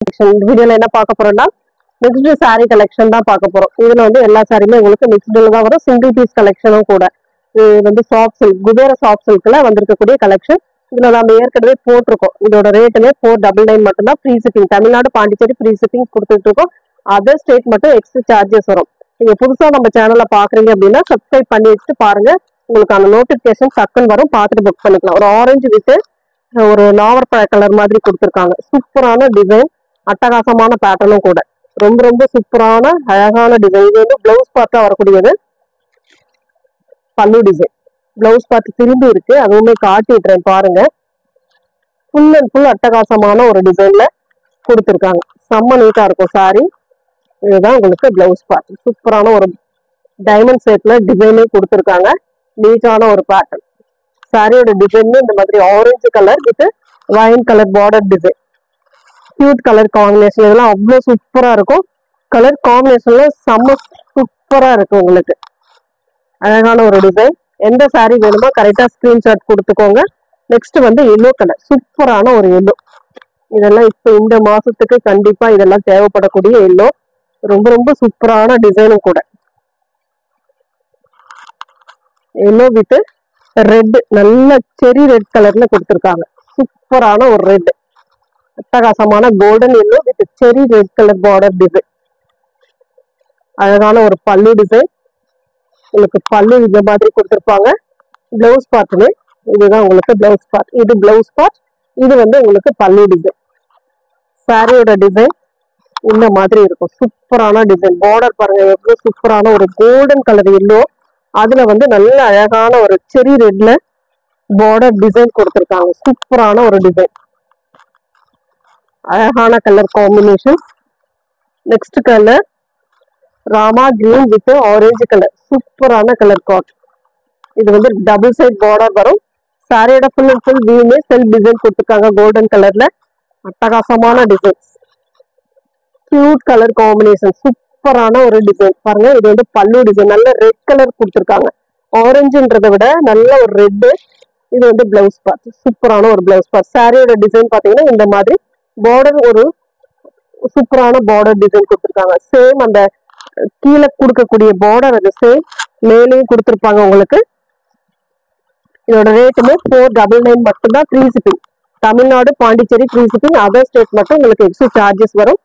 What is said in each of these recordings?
இந்த வீடியோல என்ன பார்க்க போறோம்னா மிக்ஸ்டு சாரி கலெக்ஷன் தான் பார்க்க போறோம். இதுல வந்து எல்லா சாரியுமே உங்களுக்கு மிக்ஸ்டுல தான் வரும். சிங்கிள் பீஸ் கலெக்ஷனும் கூட. இது வந்து சாஃப்ட் சில்க், குபேர சாஃப்ட் சில்க்ல வந்திருக்கக்கூடிய கலெக்ஷன். இதுல நம்ம ஏற்கனவே போட்டிருக்கோம். இதோட ரேட்டுமே 499 மட்டும்தான். Free shipping, Tamil Nadu Pondicherry free shipping கொடுத்துட்டு இருக்கோம். அதர் ஸ்டேட் மட்டும் எக்ஸ்ட்ரா சார்ஜஸ் வரும். நீங்க புதுசா நம்ம சேனல்ல பாக்குறீங்க அப்படின்னா சப்ஸ்கிரைப் பண்ணி வச்சுட்டு பாருங்க. உங்களுக்கு அந்த நோட்டிபிகேஷன் டக்குன்னு வரும், பார்த்துட்டு புக் பண்ணிக்கலாம். ஒரு ஆரஞ்சு வித் ஒரு நாவற்பழ கலர் மாதிரி கொடுத்துருக்காங்க. சூப்பரான டிசைன், அட்டகாசமான பேட்டர்னும் கூட. ரொம்ப ரொம்ப சூப்பரான அழகான டிசைன். இது வந்து பிளவுஸ் பார்ட்டா வரக்கூடியது. பல்லு டிசைன், பிளவுஸ் பார்ட் திரும்பி இருக்கு, அதுவுமே காட்டிடுறேன் பாருங்க. ஃபுல் அண்ட் ஃபுல் அட்டகாசமான ஒரு டிசைன்ல கொடுத்துருக்காங்க. செம்ம நீட்டா இருக்கும் சாரி. இதுதான் உங்களுக்கு பிளவுஸ் பார்ட். சூப்பரான ஒரு டைமண்ட் ஷேப்ல டிசைனே கொடுத்துருக்காங்க. நீட்டான ஒரு பேட்டர்ன். சாரியோட டிசைன் இந்த மாதிரி orange colour with wine colour border design. Cute colour combination. இதெல்லாம் அவ்வளோ சூப்பரா இருக்கும். கலர் காம்பினேஷன்ல செம்ம சூப்பரா இருக்கு. உங்களுக்கு அழகான ஒரு டிசைன். எந்த சாரி வேணுமோ கரெக்டா ஸ்கிரீன்ஷாட் கொடுத்துக்கோங்க. நெக்ஸ்ட் வந்து எல்லோ கலர், சூப்பரான ஒரு எல்லோ. இதெல்லாம் இப்போ இந்த மாசத்துக்கு கண்டிப்பா இதெல்லாம் தேவைப்படக்கூடிய எல்லோ. ரொம்ப ரொம்ப சூப்பரான டிசைனும் கூட. எல்லோ வித் ரெட், நல்ல செரி ரெட் கலர்ல கொடுத்துருக்காங்க. சூப்பரான ஒரு ரெட், அட்டகாசமான கோல்டன் எல்லோ வித் செரி ரெட் கலர் பார்டர் டிசைன். அழகான ஒரு பல்லு டிசைன். உங்களுக்கு பல்லு இந்த மாதிரி கொடுத்துருப்பாங்க. பிளவுஸ் பார்ட்டுமே இதுதான் உங்களுக்கு பிளவுஸ் பார்ட். இது பிளவுஸ் பார்ட், இது வந்து உங்களுக்கு பல்லு டிசைன். சாரியோட டிசைன் இந்த மாதிரி இருக்கும். சூப்பரான டிசைன். பார்டர் பாருங்க எவ்வளவு சூப்பரான ஒரு கோல்டன் கலர் எல்லோ, அதுல வந்து நல்ல அழகான ஒரு செரி ரெட்ல பார்டர் டிசைன் கொடுத்துருக்காங்க. சூப்பரான ஒரு டிசைன், அழகான colour combination. Next colour Rama green with orange colour. சூப்பரான கலர் காட். இது வந்து டபுள் சைட் பார்டர் வரும். சாரியோட ஃபுல் அண்ட் ஃபுல் வியூமே செல்ஃப் டிசைன் கொடுத்துருக்காங்க கோல்டன் கலர்ல. அட்டகாசமான டிசைன்ஸ், கியூட் கலர் காம்பினேஷன். சூப்பரான ஒரு டிசைன் பாருங்க. இது வந்து பல்லு டிசைன், நல்ல ரெட் கலர் கொடுத்துருக்காங்க. ஆரஞ்சுன்றதை விட நல்ல ஒரு ரெட். இது வந்து பிளவுஸ் பார்ட், சூப்பரான ஒரு பிளவுஸ் பார்ட். சாரியோட டிசைன் பாத்தீங்கன்னா இந்த மாதிரி பார்டர், ஒரு சூப்பரான பார்டர் டிசைன் கொடுத்துருக்காங்க. சேம் அந்த கீழே கொடுக்கக்கூடிய பார்டர் அது சேம் மேலேயும் கொடுத்துருப்பாங்க உங்களுக்கு. இதோட ரேட்டுமே 499 மட்டும்தான். Free shipping, Tamil Nadu Pondicherry free shipping. Other state மட்டும் உங்களுக்கு எக்ஸ்ட்ரா சார்ஜஸ் வரும்.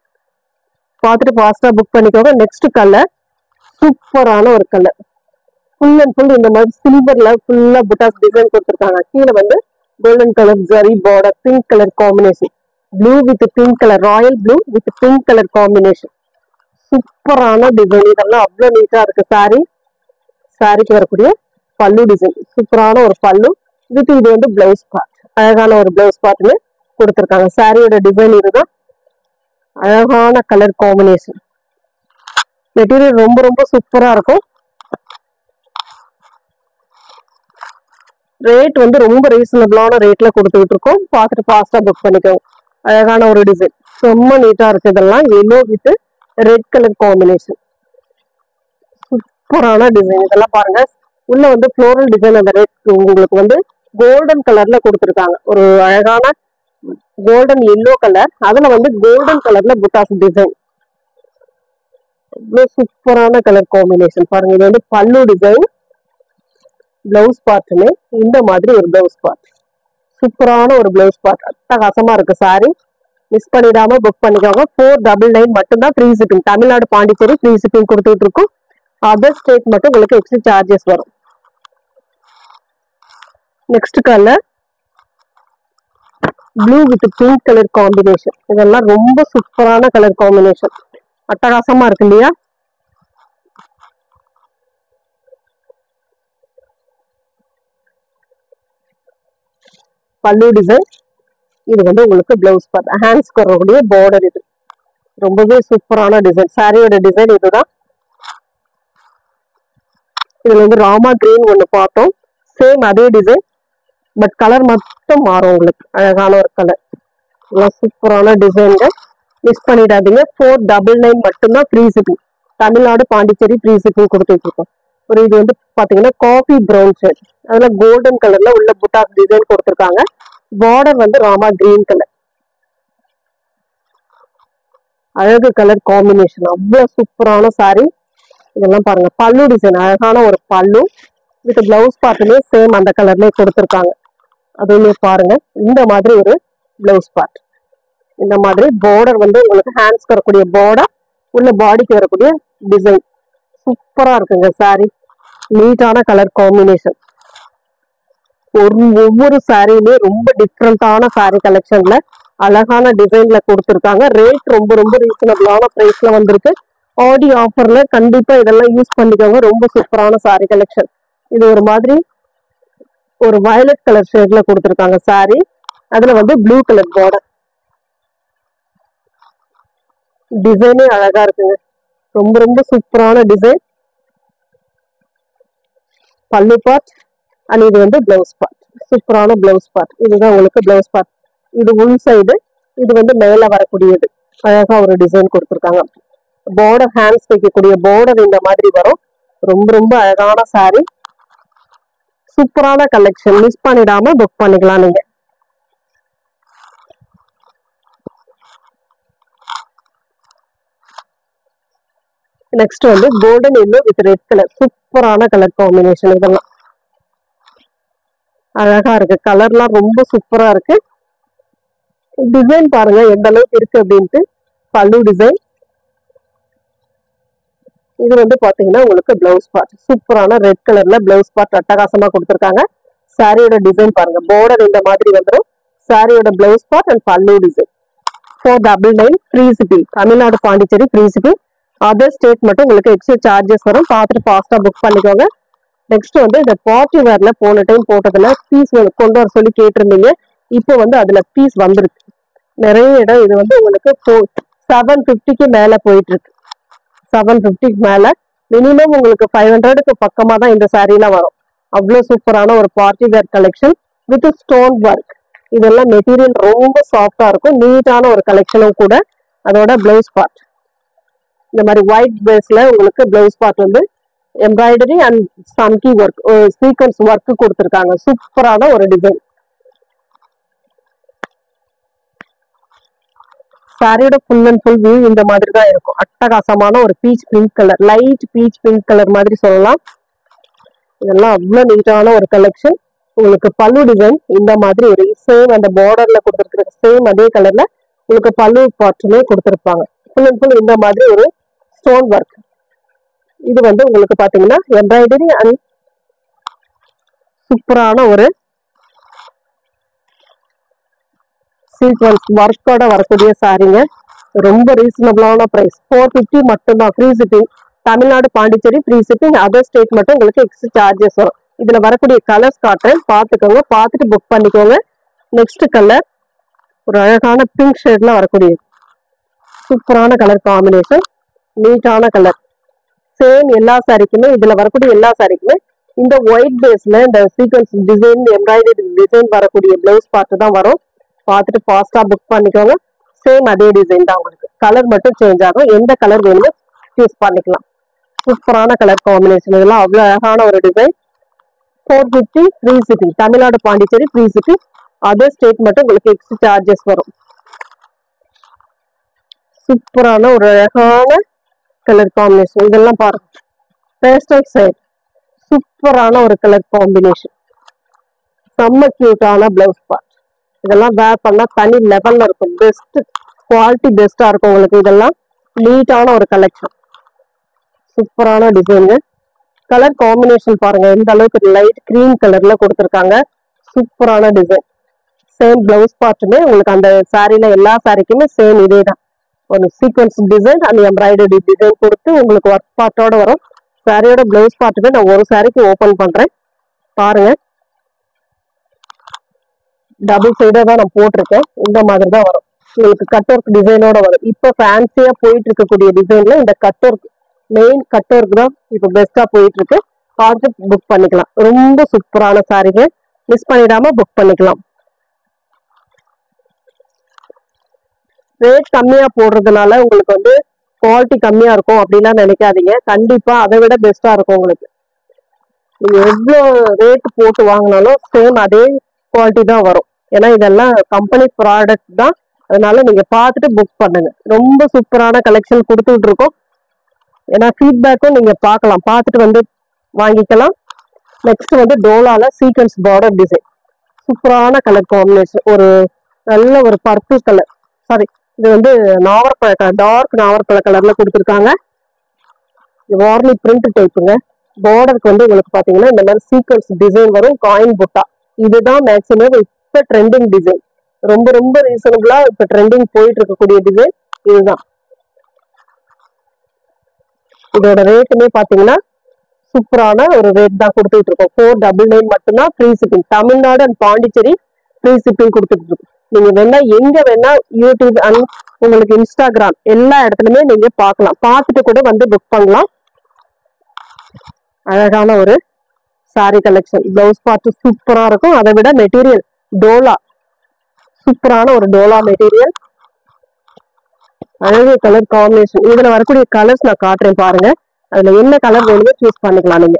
பார்த்துட்டு ஃபாஸ்டா புக் பண்ணிக்கோங்க. நெக்ஸ்ட் கலர் சூப்பரான ஒரு கலர். ஃபுல் அண்ட் ஃபுல் இந்த மாதிரி சில்வர்ல ஃபுல்லா புட்டாஸ் டிசைன் கொடுத்துருக்காங்க. கீழே வந்து golden colour zari border, pink colour combination. Blue with pink colour, Royal blue with pink colour combination. சூப்பரான டிசைன். இதெல்லாம் அவ்வளோ நீட்டா இருக்கு. சாரிக்கு வரக்கூடிய பல்லு டிசைன், சூப்பரான ஒரு பல்லு வித் இது வந்து பிளவுஸ் பார்ட். அழகான ஒரு பிளவுஸ் பார்ட்னு கொடுத்துருக்காங்க. சாரியோட டிசைன் இதுதான். அழகான கலர் காம்பினேஷன். மெட்டீரியல் ரொம்ப ரொம்ப சூப்பரா இருக்கும். ரேட் வந்து ரொம்ப ரீசனபிளான ரேட்ல கொடுத்துட்டு இருக்கோம். பார்த்துட்டு ஃபாஸ்டா புக் பண்ணிக்கோங்க. அழகான ஒரு டிசைன், ரொம்ப நீட்டா இருக்கு. இதெல்லாம் yellow with red colour combination. சூப்பரான டிசைன். இதெல்லாம் பாருங்க, உள்ள வந்து ஃப்ளோரல் டிசைன். அந்த ரெட் உங்களுக்கு வந்து கோல்டன் கலர்ல கொடுத்துருக்காங்க. ஒரு அழகான கோல்டன் எல்லோ கலர், அதுல வந்து கோல்டன் கலர்ல புட்டாஸ் டிசைன். சூப்பரான கலர் காம்பினேஷன் பாருங்க. இது வந்து பல்லு டிசைன். பிளவுஸ் பார்ட்டுமே இந்த மாதிரி ஒரு பிளவுஸ் பார்ட். சூப்பரான ஒரு பிளவுஸ் பார்ட், அட்டகாசமா இருக்கு சாரி. மிஸ் பண்ணிடாம புக் பண்ணிக்கோங்க. 499 மட்டும்தான். Free shipping, Tamil Nadu Pondicherry free shipping கொடுத்துட்டு இருக்கோம். அதர் ஸ்டேட் மட்டும் உங்களுக்கு எக்ஸ்ட்ரா சார்ஜஸ் வரும். Next colour blue with pink colour combination. இதெல்லாம் ரொம்ப சூப்பரான கலர் காம்பினேஷன், அட்டகாசமா இருக்கு இல்லையா? பல்லு டிசைன். இது வந்து உங்களுக்கு பிளவுஸ் பார்ட், ஹேண்ட்ஸ்க்கு வரக்கூடிய பார்டர். இது ரொம்பவே சூப்பரான டிசைன். சாரியோட டிசைன் இதுதான். இதுல வந்து ராமா கிரீன் ஒண்ணு பார்த்தோம். சேம் அதே டிசைன், பட் கலர் மட்டும் மாறும் உங்களுக்கு. அழகான ஒரு கலர். எல்லாம் சூப்பரான டிசைன்கள். மிஸ் பண்ணிடாதீங்க. 499 மட்டும்தான். Free shipping, Tamil Nadu Pondicherry free shipping கொடுத்துட்டு இருக்கோம். ஒரு இது வந்து பாத்தீங்கன்னா காஃபி ப்ரௌன் ஷேட், அதுல கோல்டன் கலர்ல உள்ள புட்டாஸ் டிசைன் கொடுத்துருக்காங்க. பார்டர் வந்து ராமா கிரீன் கலர். அழகு கலர் காம்பினேஷன், அவ்வளவு சூப்பரான saree. இதெல்லாம் பாருங்க, பல்லு டிசைன், அழகான ஒரு பல்லு வித் பிளவுஸ் பார்ட்டுமே சேம் அந்த கலர்லயே கொடுத்துருக்காங்க. அதுவுமே பாருங்க, இந்த மாதிரி ஒரு பிளவுஸ் பார்ட், இந்த மாதிரி பார்டர் வந்து உங்களுக்கு ஹேண்ட்ஸ்க்கு வரக்கூடிய பார்டர், உள்ள பாடிக்கு வரக்கூடிய டிசைன் சூப்பரா இருக்குங்க saree. நீட்டான கலர் காம்பினேஷன். ஒவ்வொரு சாரியுமே ரொம்ப டிஃப்ரெண்டான saree கலெக்ஷன்ல அழகான டிசைன்ல கொடுத்துருக்காங்க. ரேட் ரொம்ப ரொம்ப ரீசனபிளான பிரைஸ்ல வந்திருக்கு. ஆடி ஆஃபர்ல கண்டிப்பா இதெல்லாம் யூஸ் பண்ணிக்கோங்க. ரொம்ப சூப்பரான saree கலெக்ஷன். இது ஒரு மாதிரி ஒரு வயலட் கலர் ஷேட்ல கொடுத்துருக்காங்க saree. அதுல வந்து ப்ளூ கலர் பார்டர், டிசைனே அழகா இருக்குங்க. ரொம்ப ரொம்ப சூப்பரான டிசைன். பல்லு பார்ட் அண்ட் இது வந்து பிளவுஸ் பார்ட், சூப்பரான பிளவுஸ் பார்ட். இதுதான் உங்களுக்கு பிளவுஸ் பார்ட். இது உள் சைடு, இது வந்து மேல வரக்கூடியது. அழகா ஒரு டிசைன் கொடுத்துருக்காங்க. பார்டர் ஹேண்ட்ஸ் வைக்கக்கூடிய பார்டர் இந்த மாதிரி வரும். ரொம்ப ரொம்ப அழகான saree, சூப்பரான கலெக்ஷன். மிஸ் பண்ணிடாம புக் பண்ணிக்கலாம் நீங்க. நெக்ஸ்ட் வந்து golden yellow with red colour, சூப்பரான கலர் காம்பினேஷன். இதெல்லாம் அழகா இருக்கு, கலர்லாம் ரொம்ப சூப்பரா இருக்கு. டிசைன் பாருங்க எந்த அளவுக்கு இருக்கு அப்படின்ட்டு. பல்லு டிசைன், இது வந்து பாத்தீங்கன்னா உங்களுக்கு பிளவுஸ் பார்ட், சூப்பரான ரெட் கலர்ல பிளவுஸ் பார்ட் அட்டகாசமா கொடுத்துருக்காங்க. சாரியோட டிசைன் பாருங்க, பார்டர் இந்த மாதிரி வந்துடும். சாரியோட பிளவுஸ் பார்ட் அண்ட் பல்லு design. 499 free shipping, Tamil Nadu Pondicherry free shipping. Other state மட்டும் உங்களுக்கு எக்ஸ்ட்ரா சார்ஜஸ் வரும். பார்த்துட்டு ஃபாஸ்டா புக் பண்ணிக்கோங்க. நெக்ஸ்ட் வந்து இந்த பார்ட்டி வேர்ல போன டைம் போட்டதுல பீஸ் கொண்டு வர சொல்லி கேட்டிருந்தீங்க. இப்போ வந்து அதுல பீஸ் வந்துருக்கு நிறைய இடம். இது வந்து உங்களுக்கு 750க்கு மேல போயிட்டு இருக்கு. 750க்கு மேல மினிமம் உங்களுக்கு 500க்கு பக்கமா தான் இந்த சாரீலாம் வரும். அவ்வளவு சூப்பரான ஒரு party wear collection with stone work. இதெல்லாம் மெட்டீரியல் ரொம்ப சாஃப்டா இருக்கும். நீட்டான ஒரு கலெக்ஷனும் கூட. அதோட பிளவுஸ் பார்ட் இந்த மாதிரி ஒயிட் பேஸ்ல உங்களுக்கு பிளவுஸ் பார்ட் வந்து embroidery and chamki work, sequins work கொடுத்துருக்காங்க. சூப்பரான ஒரு டிசைன். சாரியோட ஃபுல் அண்ட் ஃபுல் வியூ இந்த மாதிரி தான் இருக்கும். அட்டகாசமான ஒரு beach pink colour, light beach pink colour மாதிரி சொல்லலாம். இதெல்லாம் அவ்வளவு நீட்டான ஒரு கலெக்ஷன். உங்களுக்கு பல்லு டிசைன் இந்த மாதிரி ஒரு சேம் அந்த பார்டர்ல கொடுத்துருக்கிற சேம் அதே கலர்ல உங்களுக்கு பல்லு பார்ட்டுமே கொடுத்துருப்பாங்க. ஃபுல் அண்ட் ஃபுல் இந்த மாதிரி ஒரு ஸ்டோன் ஒர்க். இது வந்து உங்களுக்கு பாத்தீங்கன்னா எம்ப்ராய்டரி அண்ட் சூப்பரான ஒரு சீக்வன்ஸ் ஒர்க்கோட வரக்கூடிய சாரீங்க. ரொம்ப ரீசனபிளான பிரைஸ், 450 மட்டும்தான். Free shipping, Tamil Nadu Pondicherry free shipping. Other state மட்டும் உங்களுக்கு எக்ஸ்ட்ரா சார்ஜஸ் வரும். இதுல வரக்கூடிய கலர்ஸ் காட்டுறேன், பார்த்துக்கோங்க. பார்த்துட்டு புக் பண்ணிக்கோங்க. நெக்ஸ்ட் கலர் ஒரு அழகான பிங்க் ஷேட்ல வரக்கூடிய சூப்பரான கலர் காம்பினேஷன், நீட்டான கலர். சேம் எல்லா சாரிக்குமே, இதுல வரக்கூடிய எல்லா சாரிக்குமே இந்த ஒயிட் பேஸ்ல இந்த சீக்வன்ஸ் டிசைன், எம்ப்ராய்டரி டிசைன் வரக்கூடிய பிளவுஸ் பார்த்து தான் வரும். பார்த்துட்டு ஃபாஸ்டா புக் பண்ணிக்கோங்க. சேம் அதே டிசைன் தான் உங்களுக்கு, கலர் மட்டும் சேஞ்ச் ஆகும். எந்த கலர் வேணுமோ சூஸ் பண்ணிக்கலாம். சூப்பரான கலர் காம்பினேஷன். இதெல்லாம் அவ்வளவு அழகான ஒரு design. 450 free shipping, Tamil Nadu Pondicherry free shipping. Other state மட்டும் உங்களுக்கு எக்ஸ்ட்ரா சார்ஜஸ் வரும். சூப்பரான ஒரு அழகான கலர் காம்பினேஷன். இதெல்லாம் பாருங்க, பேஸ்டல் சைட், சூப்பரான ஒரு கலர் காம்பினேஷன். செம்ம கியூட்டான பிளவுஸ் பார்ட். இதெல்லாம் வேர் பண்ணா தனி லெவல்ல இருக்கும். பெஸ்ட் குவாலிட்டி, பெஸ்டா இருக்கும் உங்களுக்கு. இதெல்லாம் நீட்டான ஒரு கலெக்ஷன், சூப்பரான டிசைன். கலர் காம்பினேஷன் பாருங்க எந்த அளவுக்கு லைட் கிரீம் கலர்ல கொடுத்துருக்காங்க. சூப்பரான டிசைன். சேம் பிளவுஸ் பார்ட்டுமே உங்களுக்கு அந்த சாரில எல்லா சாரிக்குமே சேம் இதே தான். ஒரு sequence design and embroidery design கொடுத்து உங்களுக்கு ஒர்க் பார்ட்டோட வரும். சாரியோட பிளவுஸ் பார்ட்டுமே நான் ஒரு சாரிக்கு ஓபன் பண்றேன் பாருங்க. டபுள் சைடா தான் நான் போட்டிருக்கேன். இந்த மாதிரி தான் வரும் உங்களுக்கு. கட் ஒர்க் டிசைனோட வரும். இப்ப ஃபேன்சியா போயிட்டு இருக்கக்கூடிய டிசைன்ல இந்த cut work, main cut work தான் இப்ப பெஸ்டா போயிட்டு இருக்கு. பார்த்து புக் பண்ணிக்கலாம். ரொம்ப சூப்பரான சாரிங்க, மிஸ் பண்ணிடாம புக் பண்ணிக்கலாம். ரேட் கம்மியா போடுறதுனால உங்களுக்கு வந்து குவாலிட்டி கம்மியா இருக்கும் அப்படின்லாம் நினைக்காதீங்க. கண்டிப்பா அதை விட பெஸ்டா இருக்கும் உங்களுக்கு. நீங்க எவ்வளவு ரேட் போட்டு வாங்கினாலும் சேம் அதே குவாலிட்டி தான் வரும். ஏன்னா இதெல்லாம் கம்பெனி ப்ராடக்ட் தான். அதனால நீங்க பார்த்துட்டு புக் பண்ணுங்க. ரொம்ப சூப்பரான கலெக்ஷன் கொடுத்துட்டு இருக்கோம். ஏன்னா ஃபீட்பேக்கும் நீங்க பார்க்கலாம், பார்த்துட்டு வந்து வாங்கிக்கலாம். நெக்ஸ்ட் வந்து டோலால சீக்வன்ஸ் பார்டர் டிசைன், சூப்பரான கலர் காம்பினேஷன். ஒரு நல்ல ஒரு பர்பிள் கலர், சாரி இது வந்து நாவற்பழ கலர், டார்க் நாவற்பழ கலர்ல கொடுத்துருக்காங்க. வார்லி பிரிண்ட் டைப்புங்க. பார்டருக்கு வந்து உங்களுக்கு பாத்தீங்கன்னா இந்த மாதிரி சீக்வன்ஸ் டிசைன் வரும், காயின் புட்டா. இதுதான் மேக்சிமம் இப்ப ட்ரெண்டிங் டிசைன். ரொம்ப ரொம்ப ரீசனபிளா இப்ப ட்ரெண்டிங் போயிட்டு இருக்கக்கூடிய டிசைன் இதுதான். இதோட ரேட்டுமே பாத்தீங்கன்னா சூப்பரான ஒரு ரேட் தான் கொடுத்துட்டு இருக்கோம். 499 மட்டும்தான் free shipping. Tamil Nadu and Pondicherry free shipping கொடுத்துட்டு இருக்கோம். நீங்க வேணா எங்க வேணா யூடியூப் அண்ட் உங்களுக்கு இன்ஸ்டாகிராம் எல்லா இடத்துலயுமே நீங்க பார்க்கலாம், பார்த்துட்டு கூட வந்து புக் பண்ணலாம். அழகான ஒரு சாரி கலெக்ஷன். பிளவுஸ் பார்த்து சூப்பரா இருக்கும். அதை விட மெட்டீரியல் டோலா, சூப்பரான ஒரு டோலா மெட்டீரியல், அழகு கலர் காம்பினேஷன். இதுல வரக்கூடிய கலர்ஸ் நான் காட்டுறேன் பாருங்க. அதுல என்ன கலர் வேணுமோ சூஸ் பண்ணிக்கலாம் நீங்க.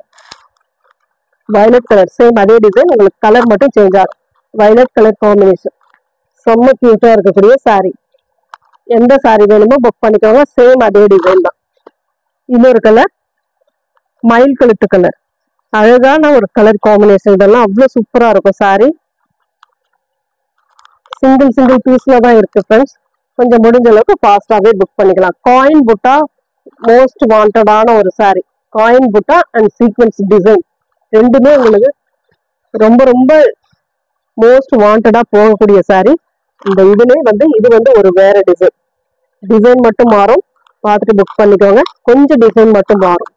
வயலட் கலர் சேம் அதே டிசைன், உங்களுக்கு கலர் மட்டும் சேஞ்ச் ஆகும். வயலட் கலர் காம்பினேஷன் செம்ம கியூட்டா இருக்கக்கூடிய சாரி. எந்த சாரி வேணுமோ புக் பண்ணிக்கோங்க. சேம் அதே டிசைன் தான். இன்னொரு கலர் மயில் கழுத்து கலர், அழகான ஒரு கலர் காம்பினேஷன். இதெல்லாம் அவ்வளவு சூப்பரா இருக்கும் சாரி. சிங்கிள் சிங்கிள் பீஸ்ல தான் இருக்கு ஃப்ரெண்ட்ஸ். கொஞ்சம் முடிஞ்ச அளவுக்கு ஃபாஸ்டாவே புக் பண்ணிக்கலாம். காயின் புட்டா மோஸ்ட் வாண்டடான ஒரு சாரி. காயின் புட்டா அண்ட் சீக்வன்ஸ் டிசைன் ரெண்டுமே உங்களுக்கு ரொம்ப ரொம்ப மோஸ்ட் வாண்டடா போகக்கூடிய சாரி. இந்த இதுல வந்து இது வந்து ஒரு வேற டிசைன். டிசைன் மட்டும் மாறும், பார்த்துட்டு புக் பண்ணிக்கோங்க. கொஞ்சம் டிசைன் மட்டும் மாறும்.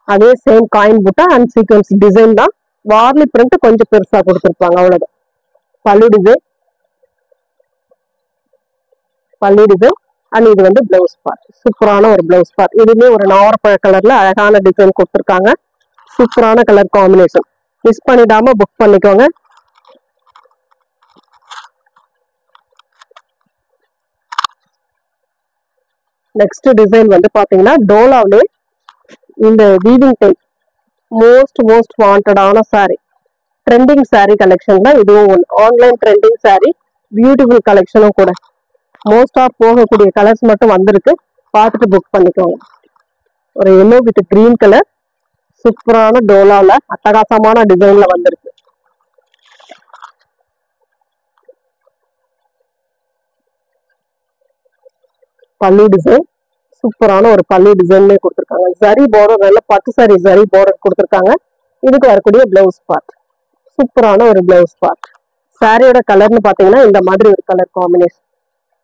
அதே சேம் காயின் புட்டா அண்ட் சீக்வன்ஸ் டிசைன் தான். வார்லி பிரிண்ட் கொஞ்சம் பெருசா கொடுத்துருப்பாங்க, அவ்வளவுதான். பல்லு டிசைன், பல்லு டிசைன் அண்ட் இது வந்து பிளவுஸ் பார்ட். சூப்பரான ஒரு பிளவுஸ் பார்ட். இதுவுமே ஒரு நாவற்பழ கலர்ல அழகான டிசைன் கொடுத்துருக்காங்க. சூப்பரான கலர் காம்பினேஷன். மிஸ் பண்ணிடாம புக் பண்ணிக்கோங்க. நெக்ஸ்ட் டிசைன் வந்து பாத்தீங்கன்னா டோலாவிலே இந்த வீவிங் டைப் மோஸ்ட் வாண்டடான சாரி. ட்ரெண்டிங் சாரி கலெக்ஷன் தான் இதுவும் ஒன்று. ஆன்லைன் ட்ரெண்டிங் சாரி, பியூட்டிஃபுல் கலெக்ஷனும் கூட. மோஸ்ட் ஆஃப் போகக்கூடிய கலர்ஸ் மட்டும் வந்திருக்கு, பார்த்துட்டு புக் பண்ணிக்கோங்க. ஒரு எல்லோ வித் கிரீன் கலர், சூப்பரான டோலால அட்டகாசமான டிசைன்ல வந்திருக்கு. பல்லு டிசைன், சூப்பரான ஒரு பல்லு டிசைன்ல கொடுத்துருக்காங்க. ஜரி பார்டர், நல்ல பட்டு சாரி ஜரி பார்டர் கொடுத்துருக்காங்க. இதுக்கு வரக்கூடிய பிளவுஸ் பார்ட், சூப்பரான ஒரு பிளவுஸ் பார்ட். சாரியோட கலர்னு பாத்தீங்கன்னா இந்த மாதிரி ஒரு கலர் காம்பினேஷன்.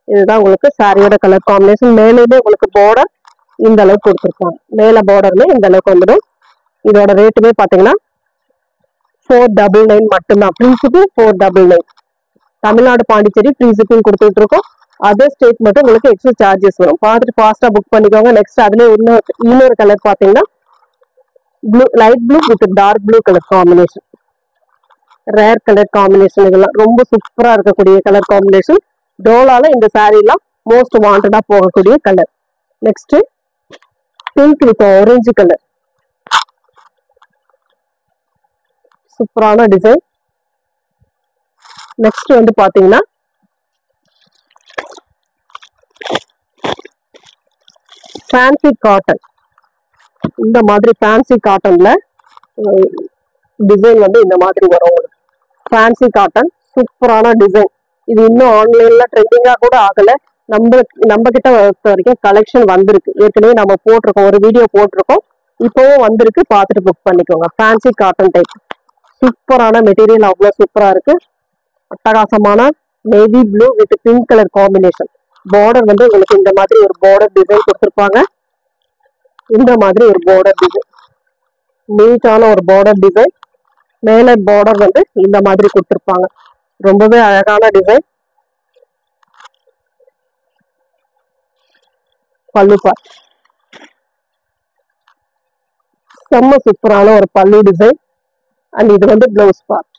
இதுதான் உங்களுக்கு சாரியோட கலர் காம்பினேஷன். மேலேயுமே உங்களுக்கு பார்டர் இந்த அளவுக்கு கொடுத்துருக்காங்க. மேல பார்டர்ல இந்த அளவுக்கு வந்துடும். இதோட ரேட்டுமே பாத்தீங்கன்னா 499 மட்டும்தான். Free shipping 499. Tamil Nadu Pondicherry free shipping கொடுத்துட்டு இருக்கோம். அதர் ஸ்டேட் மட்டும் உங்களுக்கு எக்ஸ்ட்ரா சார்ஜஸ் வரும். பார்த்துட்டு ஃபாஸ்டா புக் பண்ணிக்கோங்க. நெக்ஸ்ட் அதுல இன்னொரு கலர் பாத்தீங்கன்னா blue, light blue with dark blue colour combination. Rare colour combination. இதெல்லாம் ரொம்ப சூப்பரா இருக்கக்கூடிய கலர் காம்பினேஷன். டோலால இந்த சாரீ எல்லாம் மோஸ்ட் வாண்டடா போகக்கூடிய colour. Next pink with orange colour, சூப்பரான டிசைன். நெக்ஸ்ட் வந்து பாத்தீங்கன்னா ஃபேன்சி காட்டன். இந்த மாதிரி ஃபேன்சி காட்டன்ல டிசைன் வந்து இந்த மாதிரி வரும் உங்களுக்கு. ஃபேன்சி காட்டன், சூப்பரான டிசைன். இது இன்னும் ஆன்லைன்ல ட்ரெண்டிங்கா கூட ஆகல. நம்ம கிட்ட வரைக்கும் கலெக்ஷன் வந்திருக்கு. ஏற்கனவே நம்ம போட்டிருக்கோம், ஒரு வீடியோ போட்டிருக்கோம், இப்பவும் வந்திருக்கு. பார்த்துட்டு புக் பண்ணிக்கோங்க. ஃபேன்சி காட்டன் டைப், சூப்பரான மெட்டீரியல், அவ்வளவு சூப்பரா இருக்கு. அட்டகாசமான navy blue with pink colour combination. Border வந்து உங்களுக்கு இந்த மாதிரி ஒரு பார்டர் டிசைன் கொடுத்துருப்பாங்க. இந்த மாதிரி ஒரு பார்டர் டிசைன், நீட்டான ஒரு பார்டர் டிசைன். மேல பார்டர் வந்து இந்த மாதிரி கொடுத்துருப்பாங்க. ரொம்பவே அழகான டிசைன். பல்லு பார்ட் செம்ம சூப்பரான ஒரு பல்லு டிசைன். அண்ட் இது வந்து பிளவுஸ் பார்ட்.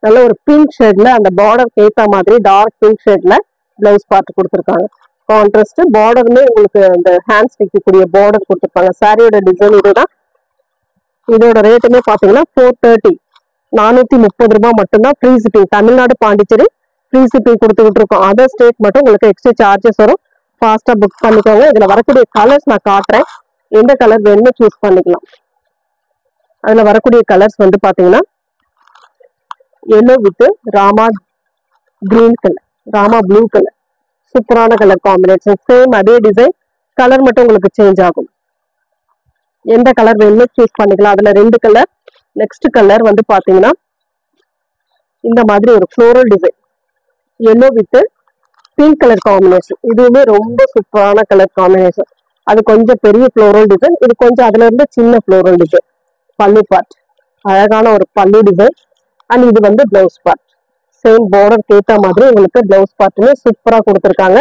நல்ல ஒரு பிங்க் ஷேட்ல, அந்த பார்டர் ஏத்த மாதிரி டார்க் பிங்க் ஷேட்ல பிளவுஸ் பார்ட் கொடுத்துருக்காங்க. கான்ட்ராஸ்ட் பார்டருமே உங்களுக்கு இந்த ஹேண்ட்ஸ் வைக்கக்கூடிய பார்டர் கொடுத்துருப்பாங்க. சாரியோட டிசைன் இதுதான். இதோட ரேட்டுமே பாத்தீங்கன்னா 430, 430 ரூபாய் மட்டும்தான். Free shipping. Tamil Nadu Pondicherry free shipping கொடுத்துக்கிட்டு இருக்கோம். அதர் ஸ்டேட் மட்டும் உங்களுக்கு எக்ஸ்ட்ரா சார்ஜஸ் வரும். ஃபாஸ்டா புக் பண்ணிக்கோங்க. இதுல வரக்கூடிய கலர்ஸ் நான் காட்டுறேன். எந்த கலர் வேணுமோ சூஸ் பண்ணிக்கலாம். அதுல வரக்கூடிய கலர்ஸ் வந்து பாத்தீங்கன்னா yellow with Rama green colour, Rama blue colour, சூப்பரான கலர் காம்பினேஷன். சேம் அதே டிசைன், கலர் மட்டும் உங்களுக்கு சேஞ்ச் ஆகும். எந்த கலர் வேணுமோ சூஸ் பண்ணிக்கலாம். அதுல 2 கலர். நெக்ஸ்ட் கலர் வந்து பாத்தீங்கன்னா இந்த மாதிரி ஒரு floral design, yellow with pink colour combination. இதுவுமே ரொம்ப சூப்பரான கலர் காம்பினேஷன். அது கொஞ்சம் பெரிய ஃப்ளோரல் டிசைன், இது கொஞ்சம் அதுல இருந்து சின்ன ஃப்ளோரல் டிசைன். பல்லு பார்ட் அழகான ஒரு பல்லு டிசைன். அண்ட் இது வந்து பிளவுஸ் பார்ட். சேம் பார்டர் கேட்ட மாதிரி உங்களுக்கு பிளவுஸ் பார்ட்டுமே சூப்பரா கொடுத்துருக்காங்க.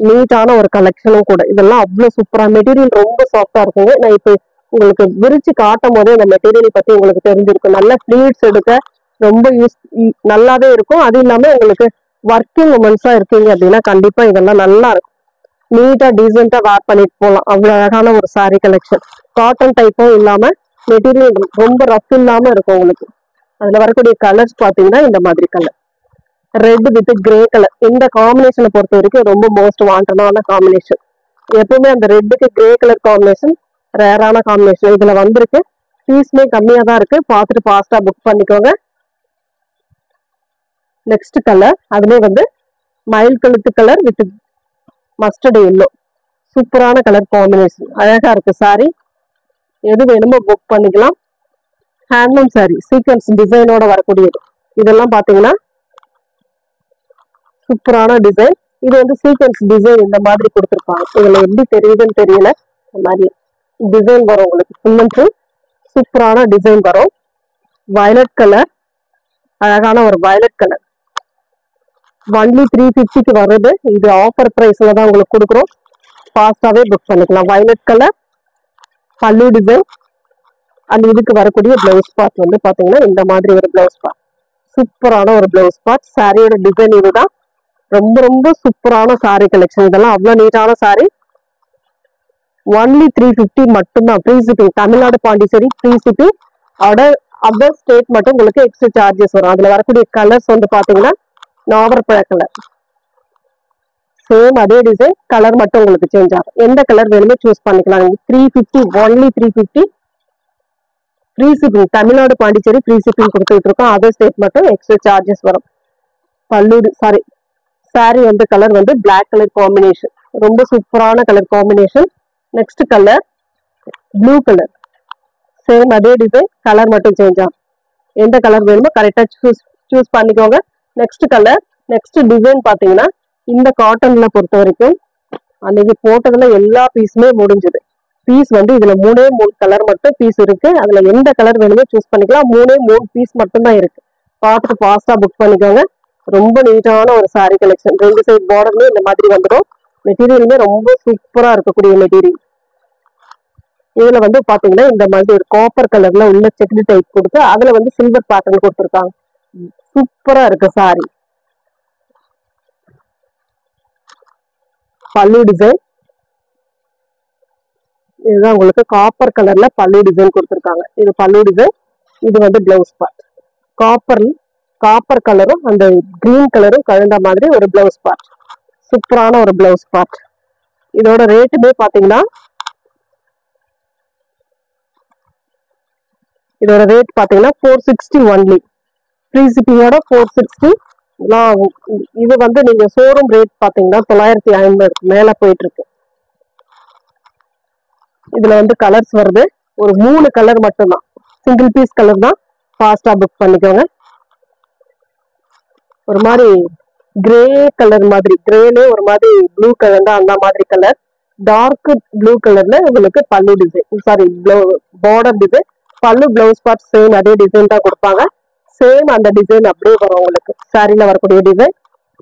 நீட்டான ஒரு கலெக்ஷனும் கூட. இதெல்லாம் அவ்வளவு சூப்பரா, மெட்டீரியல் ரொம்ப சாஃப்டா இருக்குங்க. நான் இப்போ உங்களுக்கு விரிச்சு காட்டும் போதே இந்த மெட்டீரியல் பத்தி உங்களுக்கு தெரிஞ்சிருக்கும். நல்ல ஃபிளீட்ஸ் எடுக்க ரொம்ப நல்லாவே இருக்கும். அது இல்லாம உங்களுக்கு ஒர்க்கிங் உமன்ஸா இருக்கீங்க அப்படின்னா கண்டிப்பா இதெல்லாம் நல்லா இருக்கும். நீட்டா டீசெண்டா வேர் பண்ணிட்டு போகலாம். அவ்வளவு அழகான ஒரு சாரீ கலெக்ஷன். காட்டன் டைப்பும் இல்லாம மெட்டீரியல் ரொம்ப ரஃப் இல்லாம இருக்கும் உங்களுக்கு. அதுல வரக்கூடிய கலர்ஸ் பாத்தீங்கன்னா இந்த மாதிரி colour, red with grey colour. இந்த காம்பினேஷனை பொறுத்த வரைக்கும் ரொம்ப மோஸ்ட் வாண்டடான காம்பினேஷன். எப்பவுமே அந்த ரெட்டுக்கு கிரே கலர் காம்பினேஷன் ரேரான காம்பினேஷன். இதுல வந்திருக்கு. பீஸ்மே கம்மியா தான் இருக்கு. பார்த்துட்டு ஃபாஸ்டா புக் பண்ணிக்கோங்க. நெக்ஸ்ட் கலர் அதுலயே வந்து மயில் கழுத்து கலர் வித் மஸ்டர்ட் எல்லோ. சூப்பரான கலர் காம்பினேஷன், அழகா இருக்கு சாரி. எது வேணுமோ புக் பண்ணிக்கலாம். ஹேண்ட்லூம் சாரி, சீக்வன்ஸ் டிசைனோட வரக்கூடியது. இதெல்லாம் பாத்தீங்கன்னா சூப்பரான டிசைன். இது வந்து சீக்வன்ஸ் டிசைன் இந்த மாதிரி கொடுத்துருப்பாங்க. இதுல எப்படி தெரியுதுன்னு தெரியல. இந்த மாதிரி டிசைன் வரும் உங்களுக்கு. ஃபுல் அண்ட் ஃபுல் சூப்பரான டிசைன் வரும். வயலட் கலர், அழகான ஒரு வயலட் கலர். ஒன்லி 350க்கு வருது. இது ஆஃபர் பிரைஸ்ல தான் உங்களுக்கு கொடுக்குறோம். ஃபாஸ்டாவே புக் பண்ணிக்கலாம். வயலட் கலர் பல்லு டிசைன். அண்ட் இதுக்கு வரக்கூடிய பிளவுஸ் பார்ட் வந்து பாத்தீங்கன்னா இந்த மாதிரி ஒரு பிளவுஸ் பார்ட். சூப்பரான ஒரு பிளவுஸ் பார்ட். சாரியோட டிசைன் இதுதான். ரொம்ப ரொம்ப சூப்பரான சாரி கலெக்ஷன். இதெல்லாம் அவ்வளவு நீட்டான சாரி. ஒன்லி 350 மட்டும்தான். Free shipping. Tamil Nadu Pondicherry free shipping. Other state மட்டும் உங்களுக்கு எக்ஸ்ட்ரா சார்ஜஸ் வரும். அதுல வரக்கூடிய கலர்ஸ் வந்து பாத்தீங்கன்னா நாவற்பழ கலர். சேம் அதே டிசைன், கலர் மட்டும் உங்களுக்கு சேஞ்ச் ஆகும். எந்த கலர் வேணுமோ சூஸ் பண்ணிக்கலாம். 350, only 350. Free shipping. Tamil Nadu Pondicherry free shipping கொடுத்துட்டு இருக்கோம். அதர் ஸ்டேட் மட்டும் எக்ஸ்ட்ரா சார்ஜஸ் வரும். பல்லு சாரி வந்து கலர் வந்து பிளாக் கலர் காம்பினேஷன். ரொம்ப சூப்பரான colour combination. Next colour blue colour. Same அதே டிசைன், கலர் மட்டும் சேஞ்ச் ஆகும். எந்த கலர் வேணுமோ கரெக்டா சூஸ் பண்ணிக்கோங்க. Next colour. நெக்ஸ்ட் டிசைன் பாத்தீங்கன்னா இந்த காட்டன்ல பொறுத்த வரைக்கும் அன்னைக்கு போட்டதுல எல்லா பீஸுமே முடிஞ்சது. பீஸ் வந்து இதுல 3 கலர் மட்டும் பீஸ் இருக்கு. அதுல எந்த கலர் வேணுமோ சூஸ் பண்ணிக்கலாம். 3 பீஸ் மட்டும் தான் இருக்கு. பார்த்துட்டு ஃபாஸ்டா புக் பண்ணிக்கோங்க. ரொம்ப நீட்டான ஒரு சாரி கலெக்ஷன். 2 சைட் பார்டர்லயும் இந்த மாதிரி வந்துடும். மெட்டீரியலுமே ரொம்ப சூப்பரா இருக்கக்கூடிய மெட்டீரியல். இதுல வந்து பாத்தீங்கன்னா இந்த மாதிரி ஒரு காப்பர் கலர்ல உள்ள செக்டு டைப் கொடுத்து அதுல வந்து சில்வர் பேட்டர்ன் கொடுத்துருக்காங்க. சூப்பரா இருக்கு சாரி. பல்லு டிசைன் இதுதான் உங்களுக்கு காப்பர் கலர்ல பல்லு டிசைன் கொடுத்துருக்காங்க. இது பல்லு டிசைன். இது வந்து பிளவுஸ் பார்ட். காப்பர் கலரும் அந்த கிரீன் கலரும் கலந்த மாதிரி ஒரு பிளவுஸ் பார்ட். சூப்பரான ஒரு பிளவுஸ் பார்ட். இதோட ரேட்டுமே பாத்தீங்கன்னா இதோட ரேட் பாத்தீங்கன்னா 460 ஒன்லி. ஃப்ரீ ஷிப்பிங்கோட 460. இது வந்து நீங்க ஷோரூம் ரேட் பாத்தீங்கன்னா 950 மேல போயிட்டு இருக்கு. இதுல வந்து கலர்ஸ் வருது. ஒரு 3 கலர் மட்டும்தான். சிங்கிள் பீஸ் கலர் தான். ஃபாஸ்டா புக் பண்ணிக்கோங்க. ஒரு மாதிரி கிரே கலர் மாதிரி, கிரேலே ஒரு மாதிரி ப்ளூ கலர் தான். அந்த மாதிரி கலர் டார்க் ப்ளூ கலர்ல உங்களுக்கு பல்லு டிசைன், பார்டர் டிசைன். பல்லு பிளவுஸ் பார்ட் சேம் அதே டிசைன் தான் கொடுப்பாங்க. சேம் அந்த டிசைன் அப்படியே வரும் உங்களுக்கு. சாரியில வரக்கூடிய டிசைன்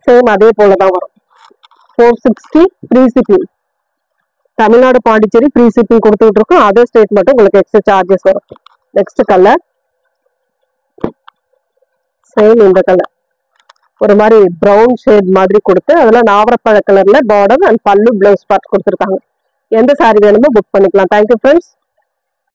சேம் அதே போலதான் வரும். 460 free shipping. Tamil Nadu Pondicherry free shipping கொடுத்துட்டு இருக்கோம். அதர் ஸ்டேட் மட்டும் உங்களுக்கு எக்ஸ்ட்ரா சார்ஜஸ் வரும். நெக்ஸ்ட் கலர் சேம் இந்த கலர் ஒரு மாதிரி ப்ரௌன் ஷேட் மாதிரி கொடுத்து அதுல நாவரப்பழ கலர்ல பார்டர் அண்ட் பல்லு பிளவுஸ் பார்ட் கொடுத்துருக்காங்க. எந்த சாரி வேணுமோ புக் பண்ணிக்கலாம். Thank you friends.